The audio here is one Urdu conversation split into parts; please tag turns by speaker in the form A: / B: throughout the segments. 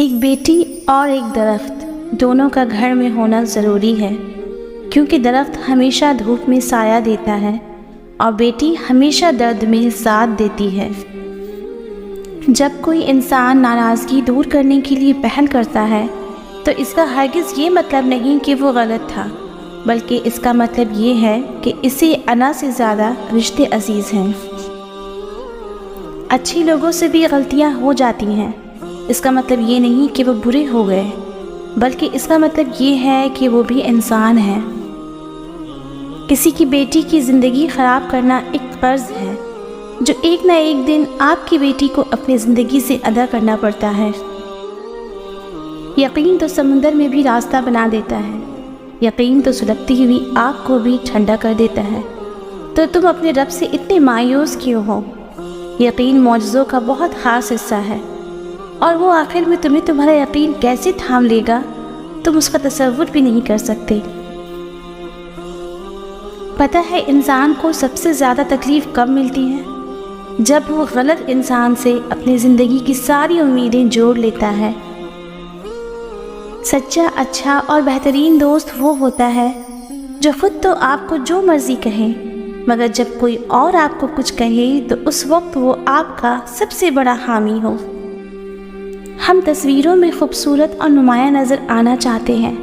A: ایک بیٹی اور ایک درخت دونوں کا گھر میں ہونا ضروری ہے، کیونکہ درخت ہمیشہ دھوپ میں سایہ دیتا ہے اور بیٹی ہمیشہ درد میں ساتھ دیتی ہے۔ جب کوئی انسان ناراضگی دور کرنے کے لیے پہل کرتا ہے تو اس کا ہرگز یہ مطلب نہیں کہ وہ غلط تھا، بلکہ اس کا مطلب یہ ہے کہ اسے انا سے زیادہ رشتے عزیز ہیں۔ اچھی لوگوں سے بھی غلطیاں ہو جاتی ہیں، اس کا مطلب یہ نہیں کہ وہ برے ہو گئے، بلکہ اس کا مطلب یہ ہے کہ وہ بھی انسان ہیں۔ کسی کی بیٹی کی زندگی خراب کرنا ایک قرض ہے جو ایک نہ ایک دن آپ کی بیٹی کو اپنی زندگی سے ادا کرنا پڑتا ہے۔ یقین تو سمندر میں بھی راستہ بنا دیتا ہے، یقین تو سلگتی ہوئی آگ کو بھی ٹھنڈا کر دیتا ہے، تو تم اپنے رب سے اتنے مایوس کیوں ہو؟ یقین معجزوں کا بہت خاص حصہ ہے، اور وہ آخر میں تمہیں تمہارا یقین کیسے تھام لے گا تم اس کا تصور بھی نہیں کر سکتے۔ پتہ ہے انسان کو سب سے زیادہ تکلیف کب ملتی ہے؟ جب وہ غلط انسان سے اپنی زندگی کی ساری امیدیں جوڑ لیتا ہے۔ سچا، اچھا اور بہترین دوست وہ ہوتا ہے جو خود تو آپ کو جو مرضی کہے، مگر جب کوئی اور آپ کو کچھ کہے تو اس وقت وہ آپ کا سب سے بڑا حامی ہو۔ ہم تصویروں میں خوبصورت اور نمایاں نظر آنا چاہتے ہیں،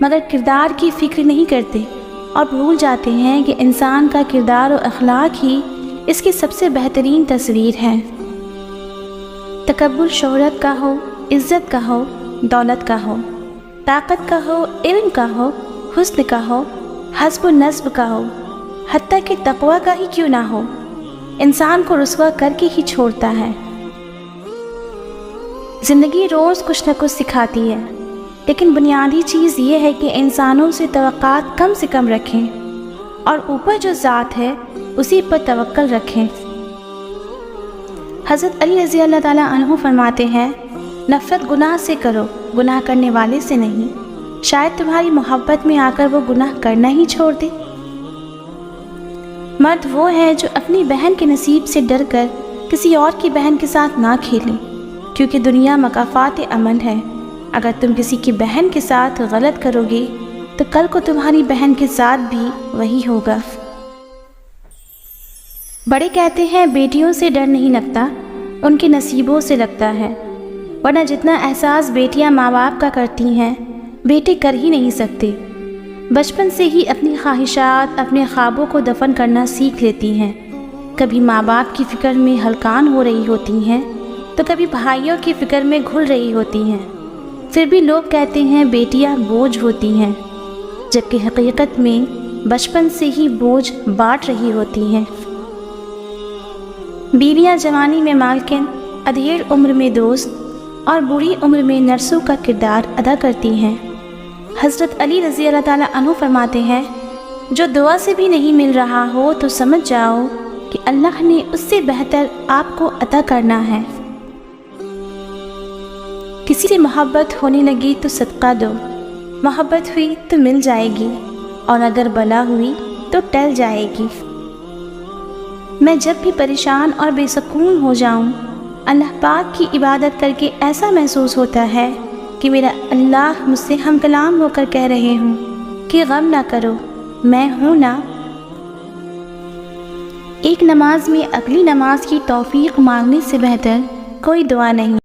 A: مگر کردار کی فکر نہیں کرتے اور بھول جاتے ہیں کہ انسان کا کردار و اخلاق ہی اس کی سب سے بہترین تصویر ہے۔ تکبر شہرت کا ہو، عزت کا ہو، دولت کا ہو، طاقت کا ہو، علم کا ہو، حسن کا ہو، حسب و نسب کا ہو، حتیٰ کہ تقوی کا ہی کیوں نہ ہو، انسان کو رسوا کر کے ہی چھوڑتا ہے۔ زندگی روز کچھ نہ کچھ سکھاتی ہے، لیکن بنیادی چیز یہ ہے کہ انسانوں سے توقعات کم سے کم رکھیں اور اوپر جو ذات ہے اسی پر توکل رکھیں۔ حضرت علی رضی اللہ تعالیٰ عنہ فرماتے ہیں، نفرت گناہ سے کرو، گناہ کرنے والے سے نہیں، شاید تمہاری محبت میں آ کر وہ گناہ کرنا ہی چھوڑ دے۔ مرد وہ ہے جو اپنی بہن کے نصیب سے ڈر کر کسی اور کی بہن کے ساتھ نہ کھیلے، کیونکہ دنیا مکافات امن ہے۔ اگر تم کسی کی بہن کے ساتھ غلط کرو گے تو کل کو تمہاری بہن کے ساتھ بھی وہی ہوگا۔ بڑے کہتے ہیں بیٹیوں سے ڈر نہیں لگتا، ان کے نصیبوں سے لگتا ہے، ورنہ جتنا احساس بیٹیاں ماں باپ کا کرتی ہیں بیٹے کر ہی نہیں سکتے۔ بچپن سے ہی اپنی خواہشات، اپنے خوابوں کو دفن کرنا سیکھ لیتی ہیں، کبھی ماں باپ کی فکر میں ہلکان ہو رہی ہوتی ہیں تو کبھی بھائیوں کی فکر میں گھل رہی ہوتی ہیں۔ پھر بھی لوگ کہتے ہیں بیٹیاں بوجھ ہوتی ہیں، جبکہ حقیقت میں بچپن سے ہی بوجھ بانٹ رہی ہوتی ہیں۔ بیویاں جوانی میں مالکن، ادھیڑ عمر میں دوست اور بوڑھی عمر میں نرسوں کا کردار ادا کرتی ہیں۔ حضرت علی رضی اللہ تعالیٰ عنہ فرماتے ہیں، جو دعا سے بھی نہیں مل رہا ہو تو سمجھ جاؤ کہ اللہ نے اس سے بہتر آپ کو عطا کرنا ہے۔ کسی سے محبت ہونے لگی تو صدقہ دو، محبت ہوئی تو مل جائے گی، اور اگر بلا ہوئی تو ٹل جائے گی۔ میں جب بھی پریشان اور بے سکون ہو جاؤں، اللہ پاک کی عبادت کر کے ایسا محسوس ہوتا ہے کہ میرا اللہ مجھ سے ہم کلام ہو کر کہہ رہے ہوں کہ غم نہ کرو، میں ہوں نا۔ ایک نماز میں اگلی نماز کی توفیق مانگنے سے بہتر کوئی دعا نہیں۔